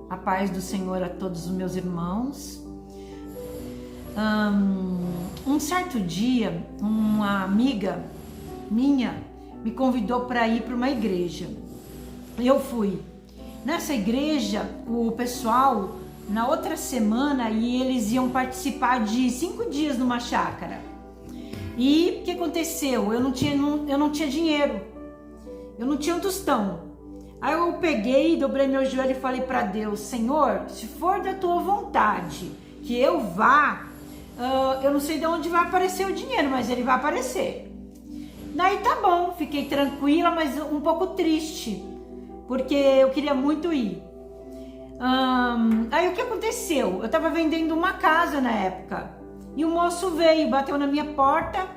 A paz do Senhor a todos os meus irmãos. Um certo dia, uma amiga minha me convidou para ir para uma igreja. Eu fui. Nessa igreja, o pessoal, na outra semana, eles iam participar de 5 dias numa chácara. E o que aconteceu? Eu não tinha dinheiro. Eu não tinha um tostão. Aí eu peguei, dobrei meu joelho e falei para Deus: Senhor, se for da tua vontade que eu vá, eu não sei de onde vai aparecer o dinheiro, mas ele vai aparecer. Daí tá bom, fiquei tranquila, mas um pouco triste, porque eu queria muito ir. Aí o que aconteceu? Eu tava vendendo uma casa na época, e o moço veio, bateu na minha porta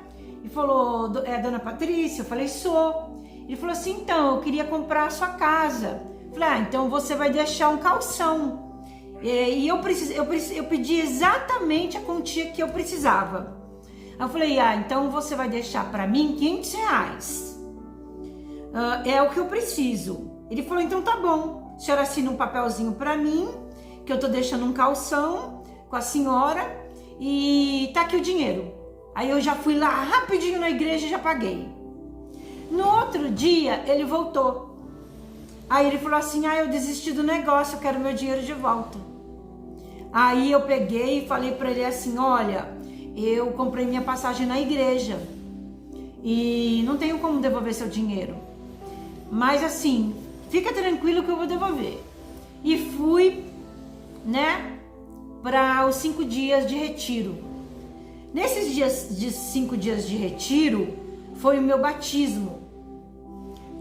e falou: é a dona Patrícia? Eu falei: sou. Ele falou assim: então, eu queria comprar a sua casa. Eu falei: então você vai deixar um calção. E eu pedi exatamente a quantia que eu precisava. Aí eu falei: então você vai deixar para mim R$500. É o que eu preciso. Ele falou: então tá bom. A senhora assina um papelzinho para mim, que eu tô deixando um calção com a senhora, e tá aqui o dinheiro. Aí eu já fui lá rapidinho na igreja e já paguei. No outro dia, ele voltou. Aí ele falou assim: eu desisti do negócio, eu quero meu dinheiro de volta. Aí eu peguei e falei para ele assim: olha, eu comprei minha passagem na igreja e não tenho como devolver seu dinheiro. Mas assim, fica tranquilo que eu vou devolver. E fui, para os 5 dias de retiro. Nesses dias de 5 dias de retiro, foi o meu batismo.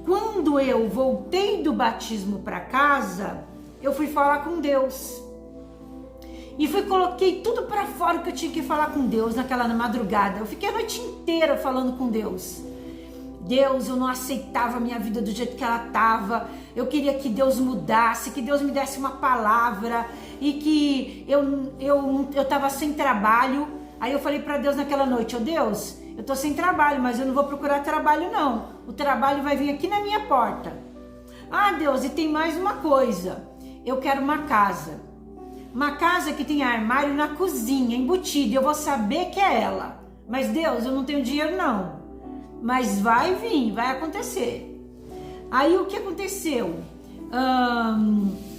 Quando eu voltei do batismo para casa, eu fui falar com Deus. E coloquei tudo para fora que eu tinha que falar com Deus naquela madrugada. Eu fiquei a noite inteira falando com Deus. Deus, eu não aceitava a minha vida do jeito que ela estava. Eu queria que Deus mudasse, que Deus me desse uma palavra. E que eu estava sem trabalho. Aí eu falei para Deus naquela noite: ô Deus, eu tô sem trabalho, mas eu não vou procurar trabalho não. O trabalho vai vir aqui na minha porta. Deus, e tem mais uma coisa. Eu quero uma casa. Uma casa que tenha armário na cozinha, embutido. Eu vou saber que é ela. Mas Deus, eu não tenho dinheiro não. Mas vai vir, vai acontecer. Aí o que aconteceu?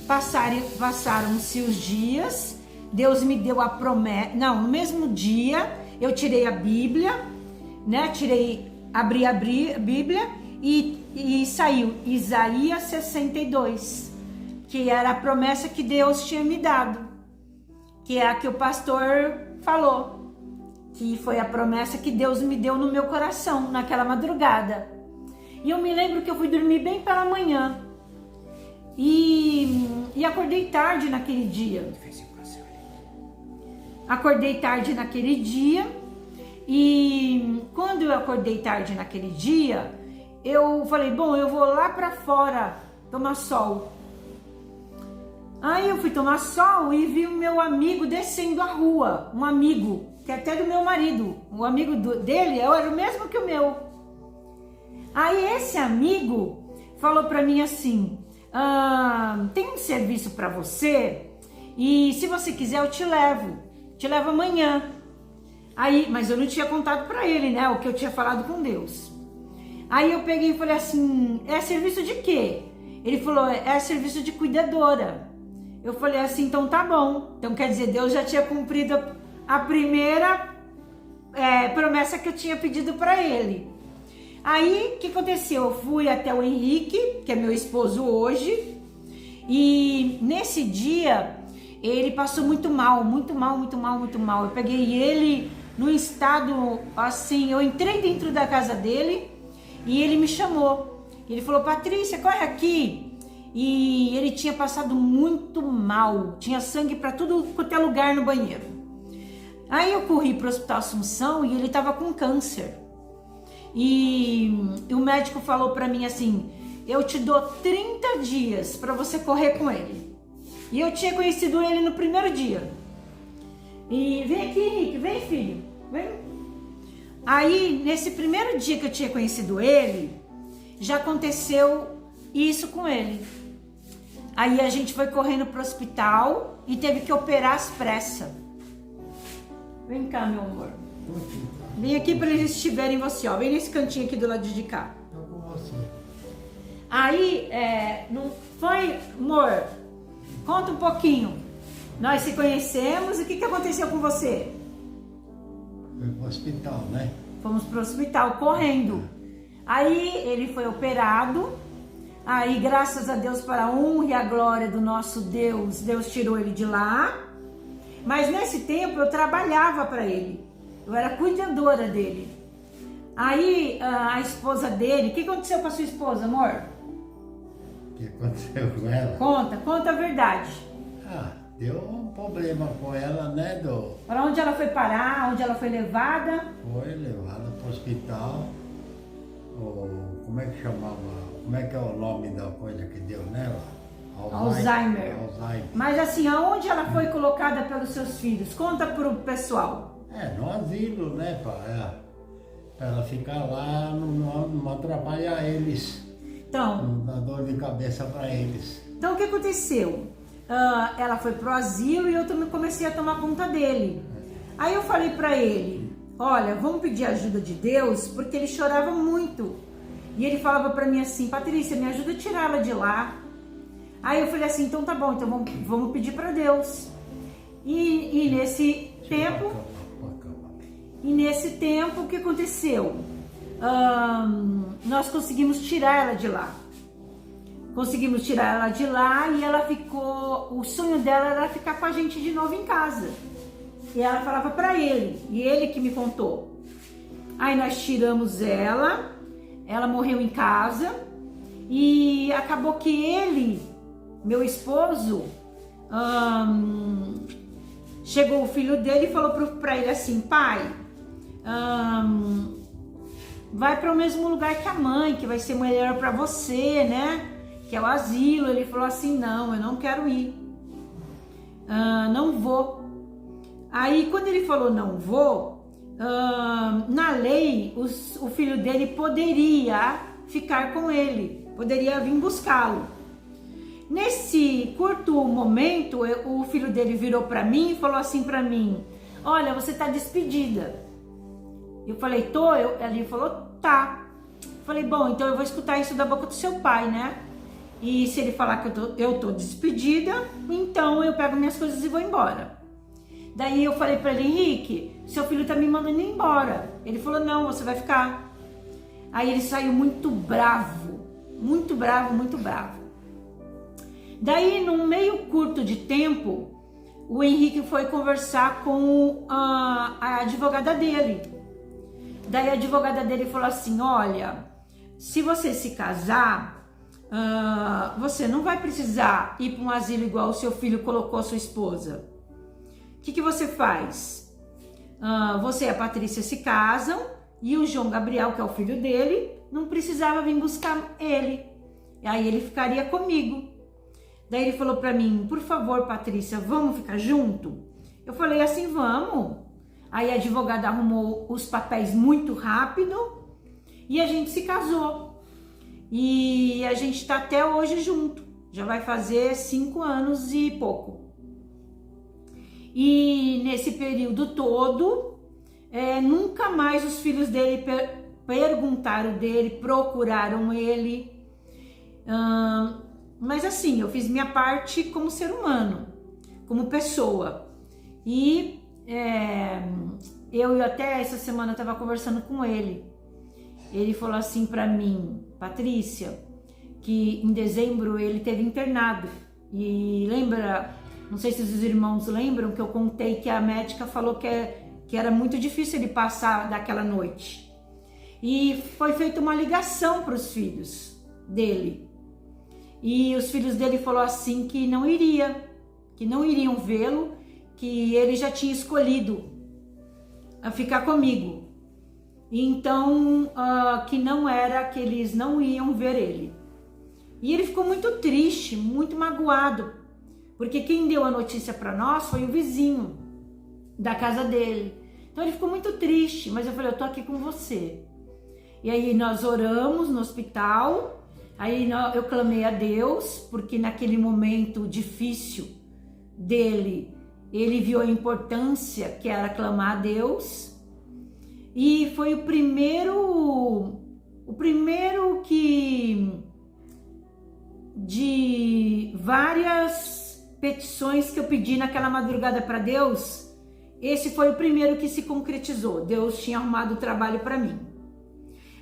Passaram-se os dias. Deus me deu a promessa. Não, no mesmo dia eu tirei a Bíblia, abri a Bíblia e saiu Isaías 62, que era a promessa que Deus tinha me dado, que é a que o pastor falou, que foi a promessa que Deus me deu no meu coração naquela madrugada. E eu me lembro que eu fui dormir bem pela manhã e acordei tarde naquele dia. E quando eu acordei tarde naquele dia, eu falei: bom, eu vou lá pra fora tomar sol. Aí eu fui tomar sol e vi o meu amigo descendo a rua. Um amigo, que é até do meu marido. O amigo dele era o mesmo que o meu. Aí esse amigo falou pra mim assim: tem um serviço pra você e se você quiser eu te levo amanhã. Aí, mas eu não tinha contado pra ele, o que eu tinha falado com Deus. Aí eu peguei e falei assim: é serviço de quê? Ele falou: é serviço de cuidadora. Eu falei assim: então tá bom. Então quer dizer, Deus já tinha cumprido a primeira promessa que eu tinha pedido pra ele. Aí, o que aconteceu? Eu fui até o Henrique, que é meu esposo hoje, e nesse dia ele passou muito mal. Eu peguei ele num estado assim, eu entrei dentro da casa dele e ele me chamou. Ele falou: Patrícia, corre aqui. E ele tinha passado muito mal, tinha sangue para tudo quanto é lugar no banheiro. Aí eu corri para o Hospital Assunção e ele estava com câncer. E o médico falou para mim assim: eu te dou 30 dias para você correr com ele. E eu tinha conhecido ele no primeiro dia. E vem aqui, Henrique, vem, filho, vem. Aí, nesse primeiro dia que eu tinha conhecido ele, já aconteceu isso com ele. Aí a gente foi correndo pro hospital e teve que operar às pressas. Vem cá, meu amor. Vem aqui para eles estiverem você, ó. Vem nesse cantinho aqui do lado de cá. Tô com você. Aí, não foi, amor? Conta um pouquinho. Nós se conhecemos e o que aconteceu com você? Foi pro hospital, né? Fomos pro hospital correndo. Aí ele foi operado. Aí, graças a Deus, para a honra e a glória do nosso Deus, Deus tirou ele de lá. Mas nesse tempo eu trabalhava para ele. Eu era cuidadora dele. Aí a esposa dele, o que aconteceu com a sua esposa, amor? O que aconteceu com ela? Conta a verdade. Deu um problema com ela, né, Para onde ela foi parar, onde ela foi levada? Foi levada para o hospital. Como é que chamava? Como é que é o nome da coisa que deu nela? Alzheimer. Alzheimer. Mas assim, aonde ela foi colocada pelos seus filhos? Conta pro pessoal. No asilo, né, para ela ficar lá, não atrapalhar eles. Então, Não dar dor de cabeça para eles. Então o que aconteceu? Ela foi pro asilo e eu também comecei a tomar conta dele. Aí eu falei pra ele, olha, vamos pedir ajuda de Deus, porque ele chorava muito. E ele falava pra mim assim, Patrícia, me ajuda a tirar ela de lá. Aí eu falei assim, então tá bom, então vamos pedir pra Deus. E nesse tempo, o que aconteceu? Nós conseguimos tirar ela de lá. Conseguimos tirar ela de lá e ela ficou... O sonho dela era ficar com a gente de novo em casa. E ela falava pra ele, e ele que me contou. Aí nós tiramos ela morreu em casa e acabou que ele, meu esposo, chegou o filho dele e falou pra ele assim, pai, vai para o mesmo lugar que a mãe, que vai ser melhor para você, né? Que é o asilo. Ele falou assim, não, eu não quero ir, não vou. Aí quando ele falou não vou, na lei o filho dele poderia ficar com ele, poderia vir buscá-lo. Nesse curto momento, o filho dele virou para mim e falou assim para mim, olha, você tá despedida. Eu falei, tô? Ele falou, tá. Eu falei, bom, então eu vou escutar isso da boca do seu pai, né? E se ele falar que eu tô despedida, então eu pego minhas coisas e vou embora. Daí eu falei para ele, Henrique, seu filho tá me mandando embora. Ele falou, não, você vai ficar. Aí ele saiu muito bravo, muito bravo, muito bravo. Daí, num meio curto de tempo, o Henrique foi conversar com a advogada dele. Daí a advogada dele falou assim, olha, se você se casar, você não vai precisar ir para um asilo igual o seu filho colocou a sua esposa. O que você faz? Você e a Patrícia se casam e o João Gabriel, que é o filho dele, não precisava vir buscar ele. E aí ele ficaria comigo. Daí ele falou pra mim, por favor, Patrícia, vamos ficar junto? Eu falei assim, vamos. Aí a advogada arrumou os papéis muito rápido e a gente se casou. E a gente tá até hoje junto. Já vai fazer 5 anos e pouco. E nesse período todo, nunca mais os filhos dele perguntaram dele, procuraram ele. Mas assim, eu fiz minha parte como ser humano, como pessoa. E eu até essa semana estava conversando com ele. Ele falou assim para mim, Patrícia, que em dezembro ele teve internado. E lembra, não sei se os irmãos lembram, que eu contei que a médica falou que era muito difícil ele passar daquela noite. E foi feita uma ligação para os filhos dele. E os filhos dele falaram assim que não iriam vê-lo, que ele já tinha escolhido a ficar comigo. E então, que não era, que eles não iam ver ele. E ele ficou muito triste, muito magoado, porque quem deu a notícia para nós foi o vizinho da casa dele. Então ele ficou muito triste, mas eu falei, eu tô aqui com você. E aí nós oramos no hospital. Aí eu clamei a Deus, porque naquele momento difícil dele, ele viu a importância que era clamar a Deus. E foi o primeiro que de várias petições que eu pedi naquela madrugada para Deus, esse foi o primeiro que se concretizou. Deus tinha arrumado o trabalho para mim.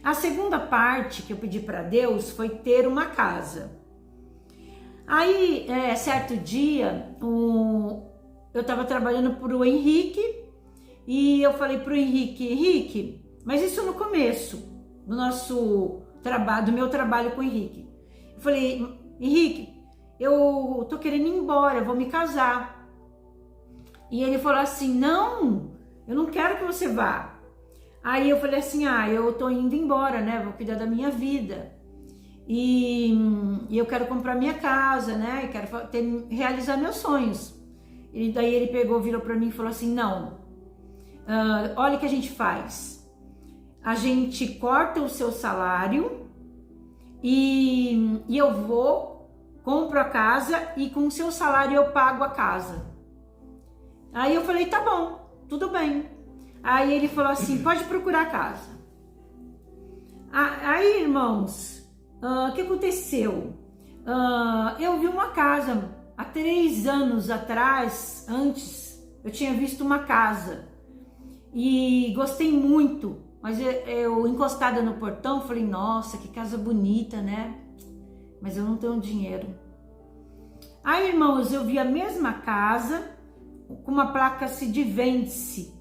A segunda parte que eu pedi para Deus foi ter uma casa. Aí, certo dia, eu estava trabalhando para o Henrique e eu falei para o Henrique, mas isso no começo do nosso trabalho, do meu trabalho com o Henrique. Eu falei, Henrique, eu tô querendo ir embora, eu vou me casar. E ele falou assim, não, eu não quero que você vá. Aí eu falei assim, eu tô indo embora, né, vou cuidar da minha vida. E eu quero comprar minha casa, né, e quero realizar meus sonhos. E daí ele virou pra mim e falou assim, não, olha o que a gente faz. A gente corta o seu salário e eu compro a casa e com o seu salário eu pago a casa. Aí eu falei, tá bom, tudo bem. Aí ele falou assim, pode procurar a casa. Aí, irmãos, o que aconteceu? Eu vi uma casa, há 3 anos atrás, antes, eu tinha visto uma casa e gostei muito, mas eu encostada no portão, falei, nossa, que casa bonita, né? Mas eu não tenho dinheiro. Aí, irmãos, eu vi a mesma casa com uma placa assim de vende-se.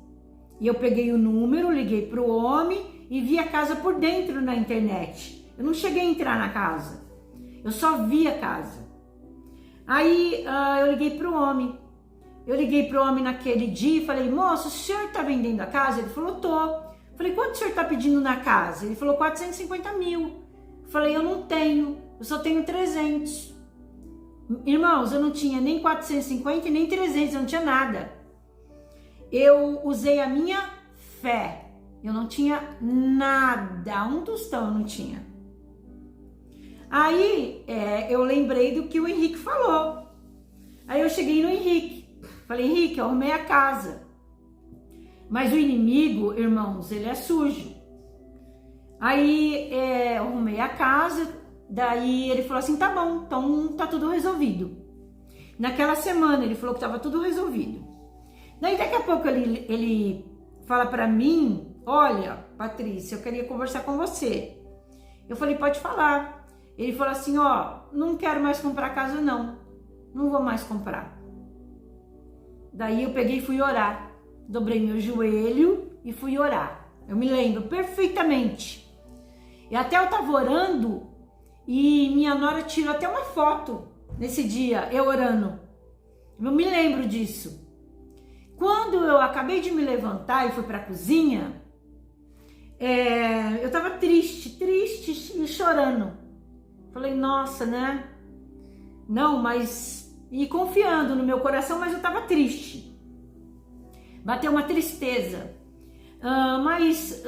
E eu peguei o número, liguei para o homem e vi a casa por dentro na internet. Eu não cheguei a entrar na casa, eu só vi a casa. Aí eu liguei para o homem. Eu liguei para o homem naquele dia e falei, moço, o senhor está vendendo a casa? Ele falou, tô. Falei, quanto o senhor está pedindo na casa? Ele falou, 450 mil. Falei, eu não tenho, eu só tenho 300. Irmãos, eu não tinha nem 450 e nem 300, eu não tinha nada. Eu usei a minha fé, eu não tinha nada, um tostão eu não tinha. Aí eu lembrei do que o Henrique falou. Aí eu cheguei no Henrique, falei, Henrique, eu arrumei a casa. Mas o inimigo, irmãos, ele é sujo. Aí eu arrumei a casa, daí ele falou assim, tá bom, então tá tudo resolvido. Naquela semana ele falou que tava tudo resolvido. Daí daqui a pouco ele fala pra mim, olha, Patrícia, eu queria conversar com você. Eu falei, pode falar. Ele falou assim, não quero mais comprar casa não vou mais comprar. Daí eu peguei e fui orar, dobrei meu joelho e fui orar. Eu me lembro perfeitamente. E até eu tava orando e minha nora tirou até uma foto nesse dia, eu orando. Eu me lembro disso. Quando eu acabei de me levantar e fui para a cozinha, eu tava triste e chorando. Falei, nossa, né? Não, mas... E confiando no meu coração, mas eu tava triste. Bateu uma tristeza. Mas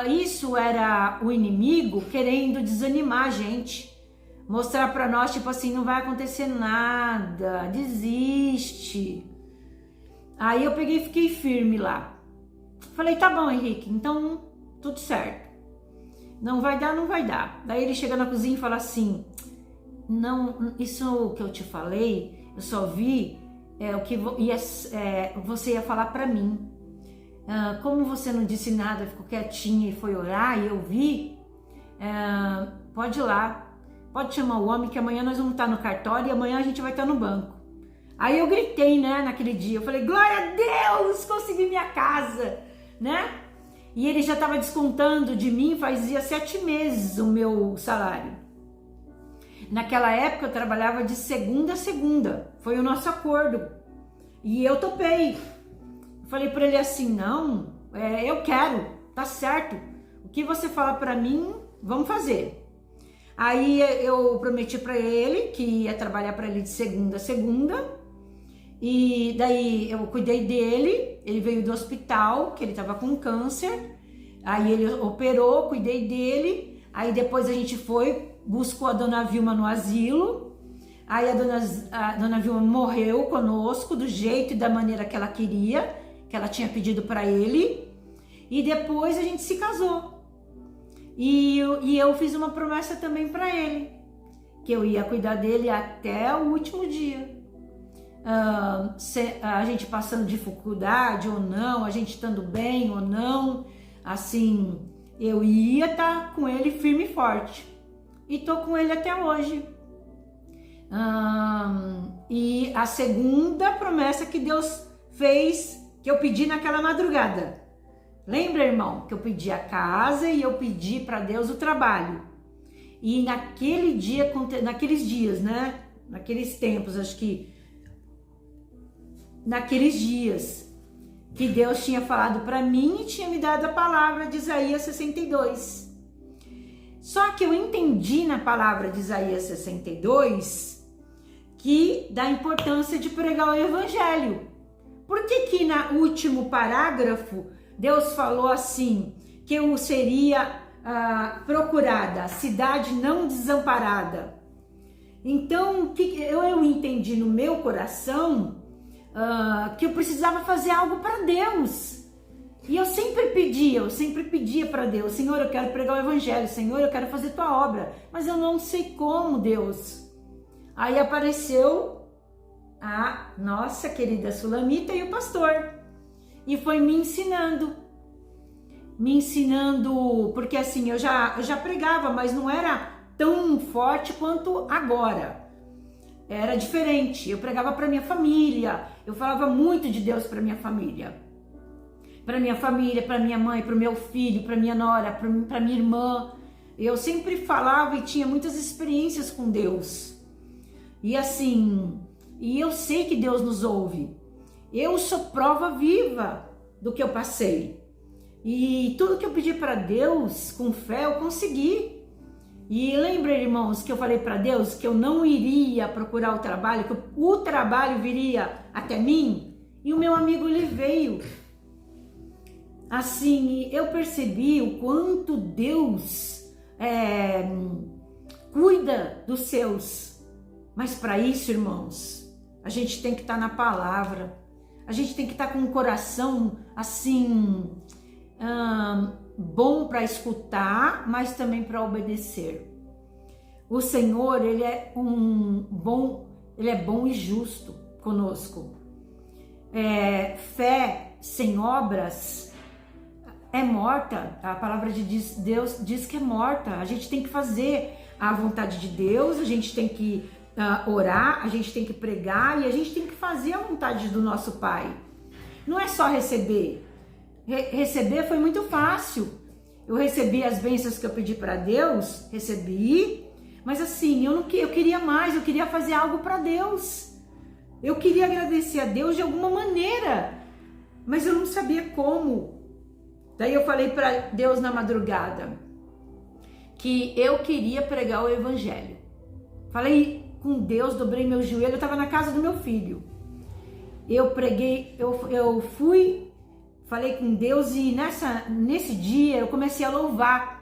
isso era o inimigo querendo desanimar a gente. Mostrar para nós, tipo assim, não vai acontecer nada, desiste. Aí eu peguei e fiquei firme lá. Falei, tá bom, Henrique, então tudo certo. Não vai dar, não vai dar. Daí ele chega na cozinha e fala assim, não, isso que eu te falei, eu só vi o que você ia falar pra mim. Como você não disse nada, ficou quietinha e foi orar, e eu vi, pode ir lá, pode chamar o homem que amanhã nós vamos estar no cartório e amanhã a gente vai estar no banco. Aí eu gritei, né, naquele dia, eu falei, glória a Deus, consegui minha casa, né? E ele já estava descontando de mim, fazia 7 meses o meu salário. Naquela época eu trabalhava de segunda a segunda, foi o nosso acordo. E eu topei. Falei para ele assim, não, eu quero, tá certo. O que você fala para mim, vamos fazer. Aí eu prometi para ele que ia trabalhar para ele de segunda a segunda. E daí eu cuidei dele, ele veio do hospital, que ele estava com câncer. Aí ele operou, cuidei dele. Aí depois a gente foi buscou a dona Vilma no asilo. Aí a dona Vilma morreu conosco do jeito e da maneira que ela queria, que ela tinha pedido para ele. E depois a gente se casou. E eu fiz uma promessa também para ele, que eu ia cuidar dele até o último dia. A gente passando dificuldade ou não, a gente estando bem ou não, assim, eu ia estar com ele firme e forte. E tô com ele até hoje. E a segunda promessa que Deus fez, que eu pedi naquela madrugada. Lembra, irmão, que eu pedi a casa e eu pedi para Deus o trabalho. E naquele dia, naqueles dias, né? Naqueles tempos, acho que naqueles dias que Deus tinha falado para mim e tinha me dado a palavra de Isaías 62. Só que eu entendi na palavra de Isaías 62 que da importância de pregar o evangelho. Por que no último parágrafo Deus falou assim, que eu seria procurada, cidade não desamparada? Então, eu entendi no meu coração que eu precisava fazer algo para Deus. E eu sempre pedia para Deus, Senhor, eu quero pregar o evangelho, Senhor, eu quero fazer tua obra, mas eu não sei como, Deus. Aí apareceu a nossa querida Sulamita e o pastor, e foi me ensinando, porque assim, eu já pregava, mas não era tão forte quanto agora. Era diferente, eu pregava para minha família, eu falava muito de Deus para minha família, para minha mãe, para o meu filho, para minha nora, para minha irmã. Eu sempre falava e tinha muitas experiências com Deus. E assim, e eu sei que Deus nos ouve. Eu sou prova viva do que eu passei. E tudo que eu pedi para Deus, com fé, eu consegui. E lembra, irmãos, que eu falei para Deus que eu não iria procurar o trabalho, que o trabalho viria até mim? E o meu amigo, ele veio. Assim, eu percebi o quanto Deus cuida dos seus. Mas para isso, irmãos, a gente tem que estar na palavra. A gente tem que estar com um coração assim bom para escutar, mas também para obedecer. O Senhor, ele é bom e justo conosco. Fé sem obras é morta. A palavra de Deus diz que é morta. A gente tem que fazer a vontade de Deus, a gente tem que orar, a gente tem que pregar e a gente tem que fazer a vontade do nosso Pai. Não é só receber. Receber foi muito fácil. Eu recebi as bênçãos que eu pedi para Deus, recebi, mas assim, eu queria mais, eu queria fazer algo para Deus. Eu queria agradecer a Deus de alguma maneira, mas eu não sabia como. Daí eu falei para Deus na madrugada que eu queria pregar o evangelho. Falei com Deus, dobrei meu joelho, eu estava na casa do meu filho. Eu preguei, eu fui, falei com Deus e nesse dia eu comecei a louvar.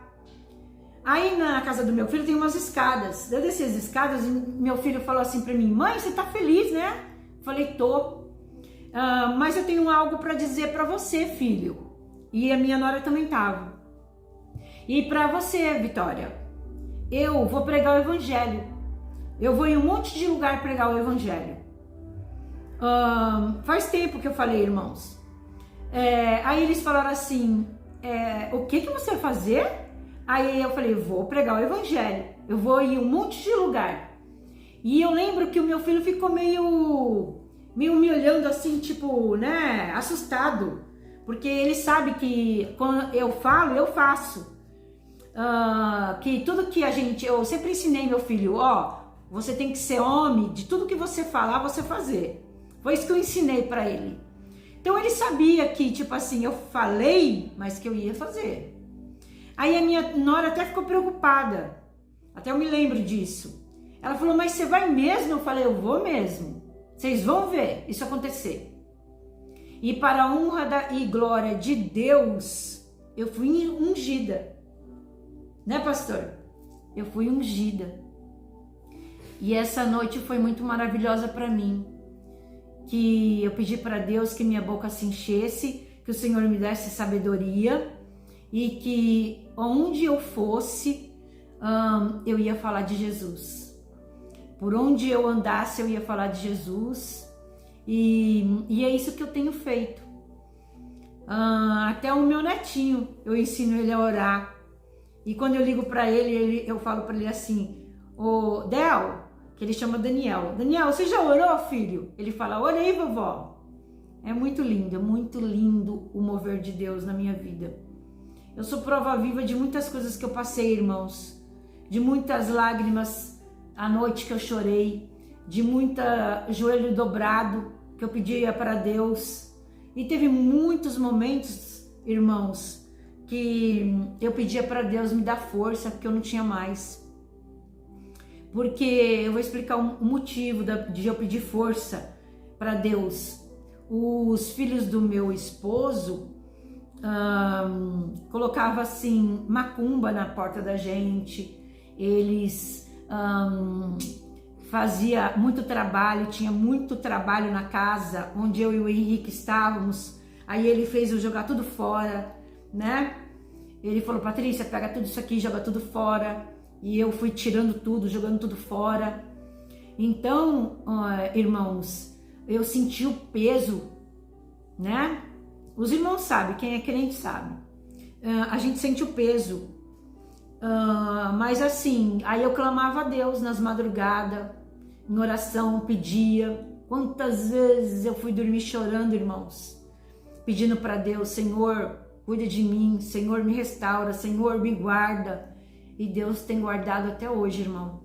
Aí na casa do meu filho tem umas escadas. Eu desci as escadas e meu filho falou assim para mim: mãe, você tá feliz, né? Falei, tô. Mas eu tenho algo para dizer para você, filho. E a minha nora também tava. E para você, Vitória, eu vou pregar o evangelho. Eu vou em um monte de lugar pregar o evangelho. Faz tempo que eu falei, irmãos. Aí eles falaram assim, o que você vai fazer? Aí eu falei, vou pregar o evangelho. Eu vou em um monte de lugar. E eu lembro que o meu filho ficou meio me olhando assim, tipo, né, assustado. Porque ele sabe que quando eu falo, eu faço. Que tudo que eu sempre ensinei meu filho, você tem que ser homem, de tudo que você falar, você fazer. Foi isso que eu ensinei para ele. Então ele sabia que, tipo assim, eu falei, mas que eu ia fazer. Aí a minha nora até ficou preocupada. Até eu me lembro disso. Ela falou, mas você vai mesmo? Eu falei, eu vou mesmo. Vocês vão ver isso acontecer. E para a honra e glória de Deus, eu fui ungida. Né, pastor? eu fui ungida. E essa noite foi muito maravilhosa para mim, que eu pedi para Deus que minha boca se enchesse, que o Senhor me desse sabedoria e que onde eu fosse, eu ia falar de Jesus. Por onde eu andasse, eu ia falar de Jesus. E é isso que eu tenho feito. Até o meu netinho, eu ensino ele a orar. E quando eu ligo para ele, eu falo para ele assim: ô Del, que ele chama Daniel. Daniel, você já orou, filho? Ele fala: orei, vovó. É muito lindo o mover de Deus na minha vida. Eu sou prova viva de muitas coisas que eu passei, irmãos. De muitas lágrimas à noite que eu chorei. De muita joelho dobrado que eu pedia para Deus. E teve muitos momentos, irmãos, que eu pedia para Deus me dar força, porque eu não tinha mais. Porque eu vou explicar o motivo de eu pedir força para Deus. Os filhos do meu esposo colocavam assim macumba na porta da gente. Eles faziam muito trabalho, tinha muito trabalho na casa onde eu e o Henrique estávamos. Aí ele fez eu jogar tudo fora, né? Ele falou: Patrícia, pega tudo isso aqui, joga tudo fora. E eu fui tirando tudo, jogando tudo fora. Então, irmãos, eu senti o peso, né? Os irmãos sabem, quem é crente sabe. A gente sente o peso. Mas assim, aí eu clamava a Deus nas madrugadas, em oração, pedia. Quantas vezes eu fui dormir chorando, irmãos, pedindo para Deus: Senhor, cuida de mim, Senhor, me restaura, Senhor, me guarda. E Deus tem guardado até hoje, irmão.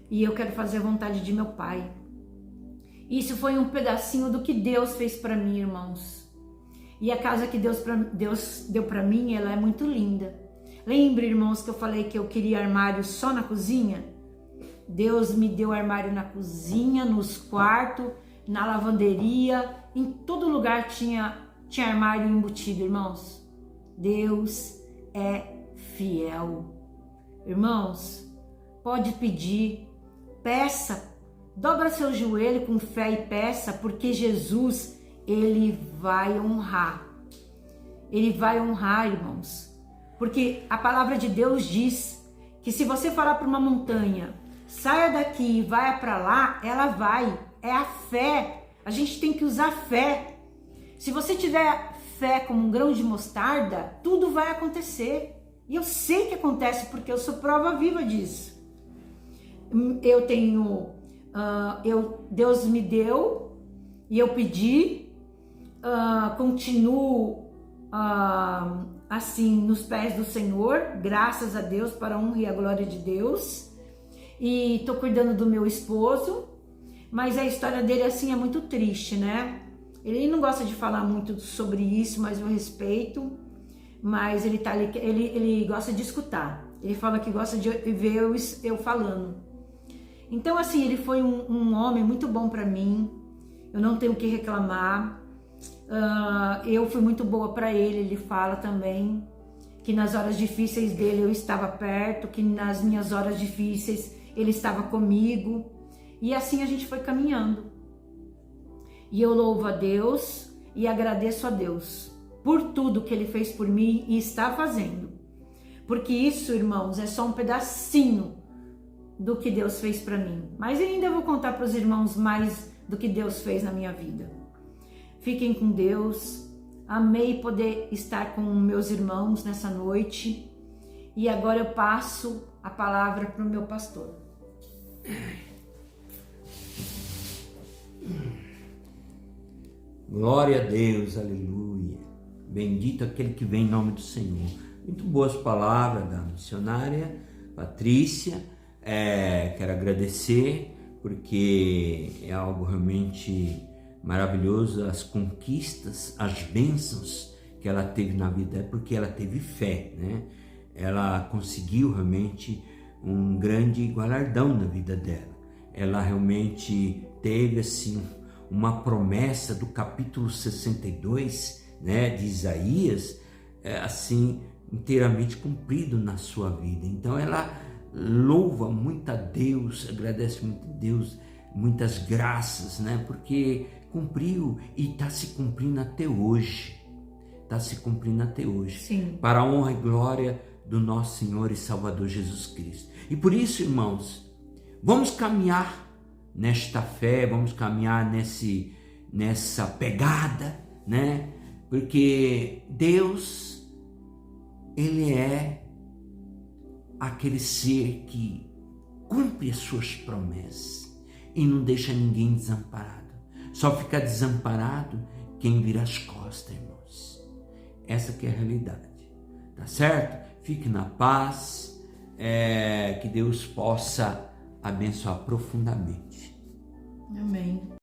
E eu quero fazer a vontade de meu Pai. Isso foi um pedacinho do que Deus fez para mim, irmãos. E a casa que Deus deu para mim, ela é muito linda. Lembra, irmãos, que eu falei que eu queria armário só na cozinha? Deus me deu armário na cozinha, nos quartos, na lavanderia, em todo lugar tinha armário embutido, irmãos. Deus é fiel. Irmãos, pode pedir, peça, dobra seu joelho com fé e peça, porque Jesus, Ele vai honrar. Ele vai honrar, irmãos. Porque a palavra de Deus diz que se você falar para uma montanha, saia daqui e vai para lá, ela vai. É a fé. A gente tem que usar fé. Se você tiver fé como um grão de mostarda, tudo vai acontecer. E eu sei que acontece porque eu sou prova viva disso. Eu tenho, Deus me deu e eu pedi, continuo assim nos pés do Senhor, graças a Deus, para a honra e a glória de Deus. E tô cuidando do meu esposo, mas a história dele assim é muito triste, né? Ele não gosta de falar muito sobre isso, mas eu respeito. Mas ele gosta de escutar. Ele fala que gosta de ver eu falando. Então, assim, ele foi um homem muito bom para mim. Eu não tenho o que reclamar. Eu fui muito boa para ele. Ele fala também que nas horas difíceis dele eu estava perto, que nas minhas horas difíceis ele estava comigo. E assim a gente foi caminhando. E eu louvo a Deus e agradeço a Deus por tudo que Ele fez por mim e está fazendo. Porque isso, irmãos, é só um pedacinho do que Deus fez para mim. Mas ainda vou contar para os irmãos mais do que Deus fez na minha vida. Fiquem com Deus. Amei poder estar com meus irmãos nessa noite. E agora eu passo a palavra para o meu pastor. Glória a Deus, aleluia. Bendito aquele que vem em nome do Senhor. Muito boas palavras da missionária Patrícia. Quero agradecer porque é algo realmente maravilhoso, as conquistas, as bênçãos que ela teve na vida, porque ela teve fé, né? Ela conseguiu realmente um grande galardão na vida dela. Ela realmente teve assim uma promessa do capítulo 62, né, de Isaías, assim inteiramente cumprido na sua vida. Então ela louva muito a Deus, agradece muito a Deus, muitas graças, né? Porque cumpriu e está se cumprindo até hoje. Está se cumprindo até hoje. Sim. Para a honra e glória do nosso Senhor e Salvador Jesus Cristo. E por isso, irmãos, vamos caminhar nesta fé, vamos caminhar nessa pegada, né? Porque Deus, Ele é aquele ser que cumpre as suas promessas e não deixa ninguém desamparado. Só fica desamparado quem vira as costas, irmãos. Essa que é a realidade, tá certo? Fique na paz, que Deus possa abençoar profundamente. Amém.